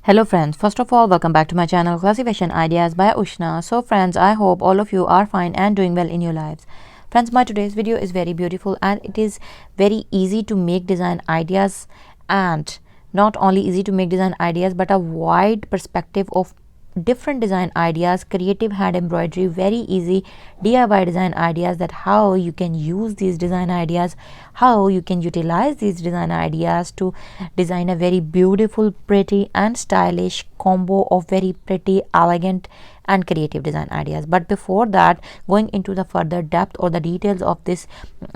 Hello friends, first of all welcome back to my channel Classy Fashion Ideas by Ushna. So friends, I hope all of you are fine and doing well in your lives. Friends, my today's video is very beautiful and it is very easy to make design ideas, and not only easy to make design ideas but a wide perspective of different design ideas, creative hand embroidery, very easy DIY design ideas, that how you can use these design ideas, how you can utilize these design ideas to design a very beautiful, pretty and stylish combo of very pretty, elegant and creative design ideas. But before that, going into the further depth or the details of this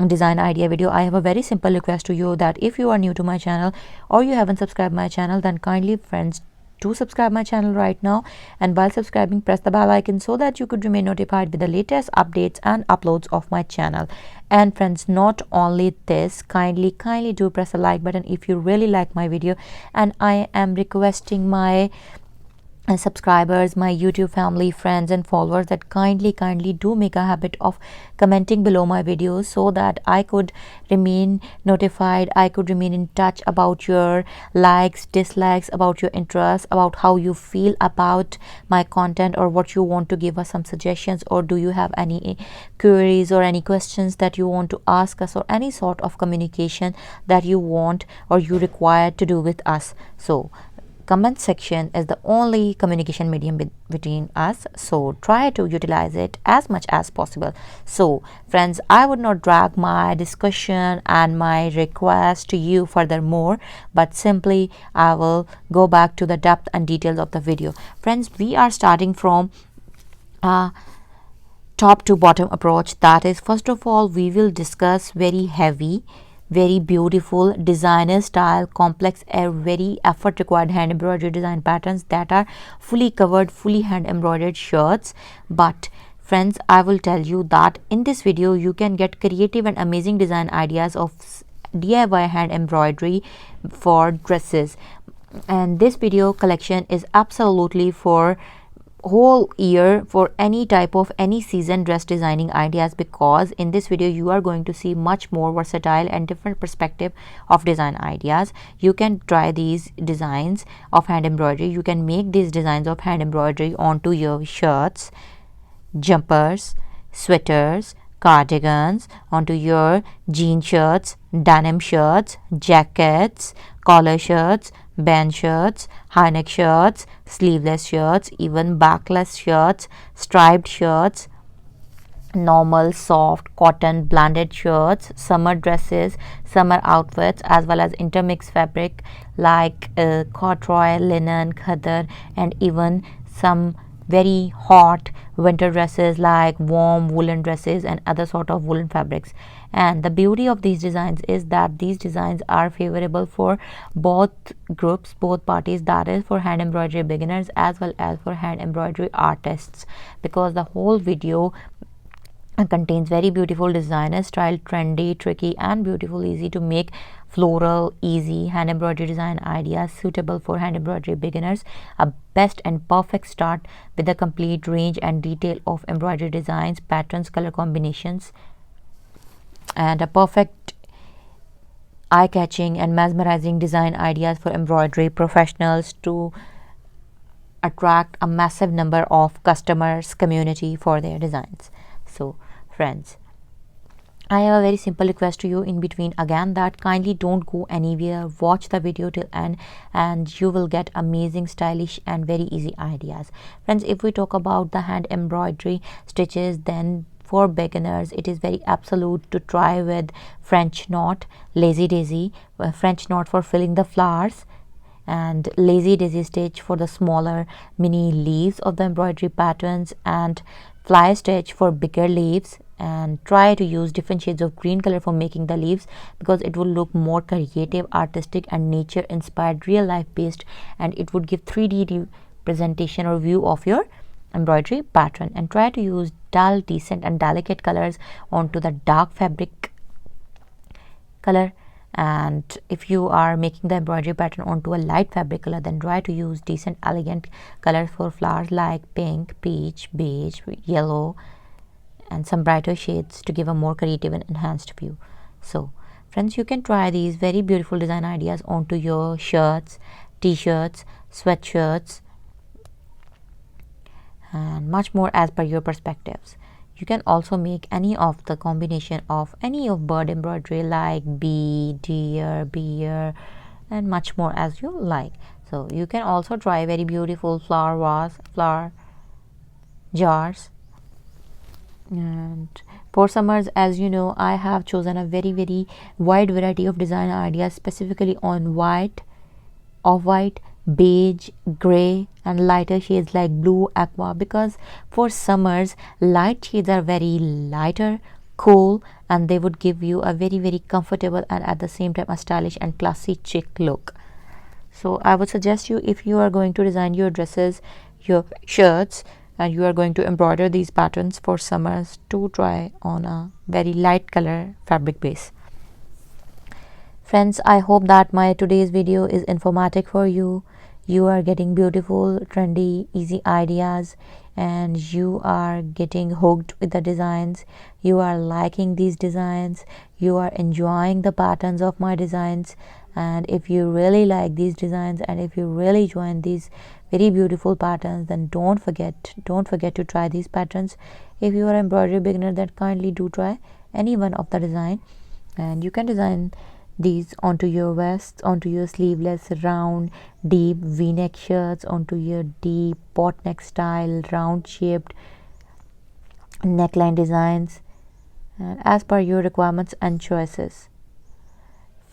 design idea video, I have a very simple request to you, that if you are new to my channel or you haven't subscribed my channel, then kindly friends to subscribe my channel right now, and while subscribing press the bell icon so that you could remain notified with the latest updates and uploads of my channel. And friends, not only this, kindly do press the like button if you really like my video, and I am requesting my subscribers, my YouTube family, friends and followers, that kindly do make a habit of commenting below my videos so that I could remain notified, I could remain in touch about your likes, dislikes, about your interests, about how you feel about my content, or what you want to give us some suggestions, or do you have any queries or any questions that you want to ask us, or any sort of communication that you want or you require to do with us. So comment section is the only communication medium between us, so try to utilize it as much as possible. So friends, I would not drag my discussion and my request to you furthermore, but simply I will go back to the depth and details of the video. Friends, we are starting from top to bottom approach. That is, first of all, we will discuss very heavy, very beautiful designer style, complex and very effort required hand embroidery design patterns that are fully covered, fully hand embroidered shirts. But friends, I will tell you that in this video you can get creative and amazing design ideas of DIY hand embroidery for dresses, and this video collection is absolutely for whole year, for any type of any season dress designing ideas, because in this video you are going to see much more versatile and different perspective of design ideas. You can try these designs of hand embroidery, you can make these designs of hand embroidery onto your shirts, jumpers, sweaters, cardigans, onto your jean shirts, denim shirts, jackets, collar shirts, band shirts, high neck shirts, sleeveless shirts, even backless shirts, striped shirts, normal soft cotton blended shirts, summer dresses, summer outfits, as well as intermixed fabric like corduroy, linen, khadar, and even some very hot winter dresses like warm woolen dresses and other sort of woolen fabrics. And the beauty of these designs is that these designs are favorable for both groups, both parties, that is for hand embroidery beginners as well as for hand embroidery artists, because the whole video contains very beautiful designer style, trendy, tricky and beautiful, easy to make, floral, easy hand embroidery design ideas suitable for hand embroidery beginners. A best and perfect start with a complete range and detail of embroidery designs, patterns, color combinations, and a perfect eye-catching and mesmerizing design ideas for embroidery professionals to attract a massive number of customers, community for their designs. So friends, I have a very simple request to you in between again, that kindly don't go anywhere, watch the video till end and you will get amazing, stylish and very easy ideas. Friends, if we talk about the hand embroidery stitches, then for beginners it is very absolute to try with French knot, lazy daisy, French knot for filling the flowers, and lazy daisy stitch for the smaller mini leaves of the embroidery patterns, and fly stitch for bigger leaves. And try to use different shades of green color for making the leaves, because it will look more creative, artistic and nature inspired, real life based, and it would give 3D representation or view of your embroidery pattern. And try to use dull, decent and delicate colors onto the dark fabric color. And if you are making the embroidery pattern onto a light fabric color, then try to use decent, elegant colors for flowers like pink, peach, beige, yellow and some brighter shades to give a more creative and enhanced view. So friends, you can try these very beautiful design ideas onto your shirts, t-shirts, sweatshirts, and much more as per your perspectives. You can also make any of the combination of any of bird embroidery like bee, deer, beer, and much more as you like. So you can also try very beautiful flower vase, flower jars. And for summers, as you know, I have chosen a very wide variety of design ideas specifically on white, off-white, beige, gray, and lighter shades like blue, aqua, because for summers light shades are very lighter, cool, and they would give you a very comfortable and at the same time a stylish and classy chic look. So I would suggest you, if you are going to design your dresses, your shirts, and you are going to embroider these patterns for summers, to try on a very light color fabric base. Friends, I hope that my today's video is informative for you. You are getting beautiful, trendy, easy ideas, and you are getting hooked with the designs. You are liking these designs. You are enjoying the patterns of my designs. And if you really like these designs, and if you really join these very beautiful patterns, then don't forget to try these patterns. If you are an embroidery beginner, then kindly do try any one of the design, and you can design these onto your vests, onto your sleeveless round deep v-neck shirts, onto your deep pot neck style round shaped neckline designs, and as per your requirements and choices.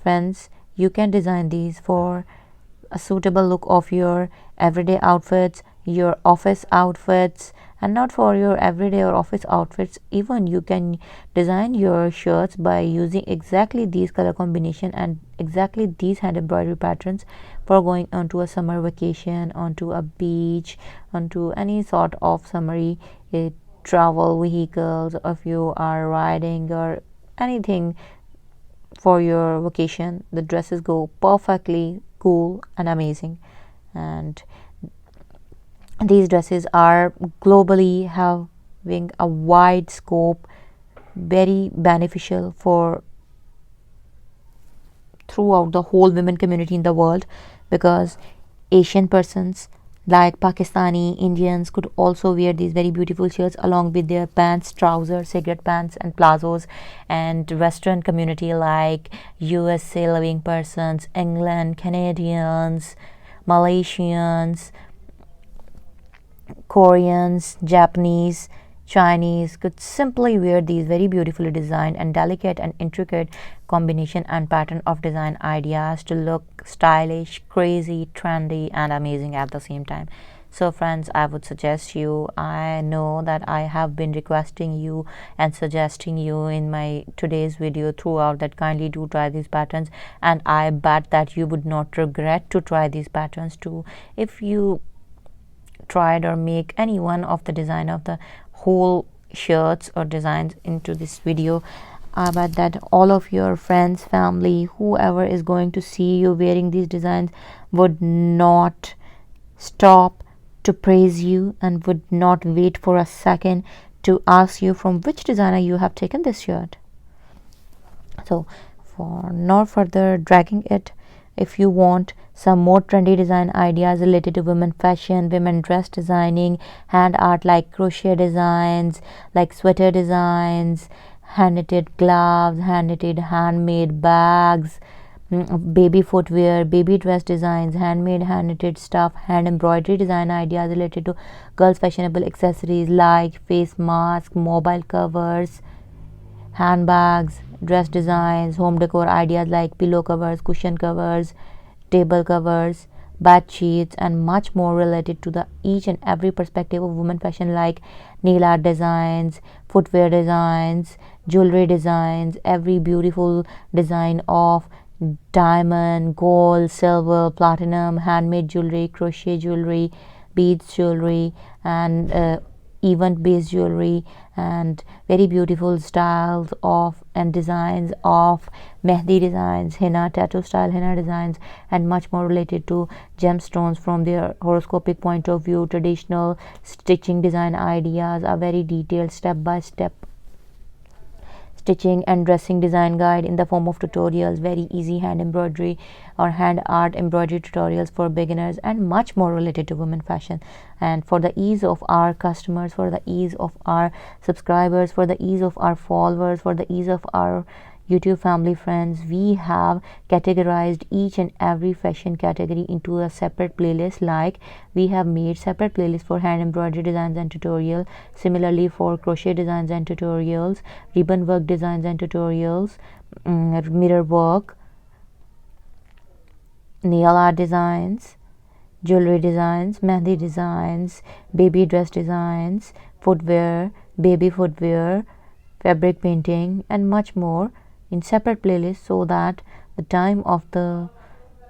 Friends, you can design these for a suitable look of your everyday outfits, your office outfits, and not for your everyday or office outfits. Even you can design your shirts by using exactly these color combination and exactly these hand embroidery patterns for going onto a summer vacation, onto a beach, onto any sort of summery travel vehicles, if you are riding or anything for your vacation. The dresses go perfectly cool and amazing, and these dresses are globally having a wide scope, very beneficial for throughout the whole women community in the world, because Asian persons like Pakistani, Indians could also wear these very beautiful shirts along with their pants, trousers, cigarette pants, and plazos. And Western community like USA living persons, England, Canadians, Malaysians, Koreans, Japanese, Chinese could simply wear these very beautifully designed and delicate and intricate combination and pattern of design ideas to look stylish, crazy, trendy, and amazing at the same time. So friends, I would suggest you, I know that I have been requesting you and suggesting you in my today's video throughout that kindly do try these patterns, and I bet that you would not regret to try these patterns too. If you tried or make any one of the design of the whole shirts or designs into this video, I bet that all of your friends, family, whoever is going to see you wearing these designs would not stop to praise you and would not wait for a second to ask you from which designer you have taken this shirt. So for no further dragging it, if you want some more trendy design ideas related to women fashion, women dress designing, hand art like crochet designs, like sweater designs, hand knitted gloves, hand knitted handmade bags, baby footwear, baby dress designs, handmade hand knitted stuff, hand embroidery design ideas related to girls fashionable accessories like face masks, mobile covers, handbags, dress designs, home decor ideas like pillow covers, cushion covers, table covers, bed sheets, and much more related to the each and every perspective of women fashion like nail art designs, footwear designs, jewelry designs, every beautiful design of diamond, gold, silver, platinum, handmade jewelry, crochet jewelry, beads jewelry, and event based jewelry, and very beautiful styles of and designs of mehndi designs, henna, tattoo style henna designs, and much more related to gemstones from their horoscopic point of view, traditional stitching design ideas, a very detailed step by step stitching and dressing design guide in the form of tutorials, very easy hand embroidery or hand art embroidery tutorials for beginners, and much more related to women fashion. And for the ease of our customers, for the ease of our subscribers, for the ease of our followers, for the ease of our YouTube family friends, we have categorized each and every fashion category into a separate playlist. Like we have made separate playlists for hand embroidery designs and tutorial, similarly for crochet designs and tutorials, ribbon work designs and tutorials, mirror work, nail art designs, jewelry designs, mehndi designs, baby dress designs, footwear, baby footwear, fabric painting, and much more in separate playlists, so that the time of the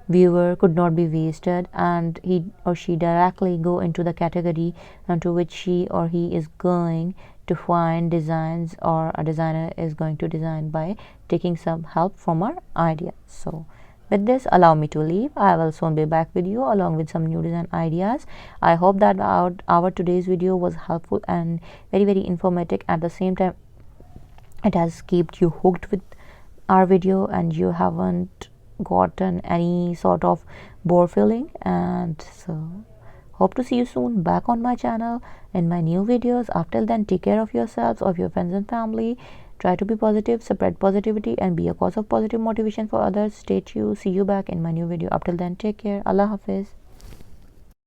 viewer could not be wasted and he or she directly go into the category into which she or he is going to find designs, or a designer is going to design by taking some help from our ideas. So with this, allow me to leave. I will soon be back with you along with some new design ideas. I hope that our today's video was helpful and very informative. At the same time, it has kept you hooked with our video and you haven't gotten any sort of bore feeling. And so hope to see you soon back on my channel in my new videos. Until then, take care of yourselves, of your friends and family. Try to be positive, spread positivity, and be a cause of positive motivation for others. Stay tuned. See you back in my new video. Up till then, take care. Allah Hafiz.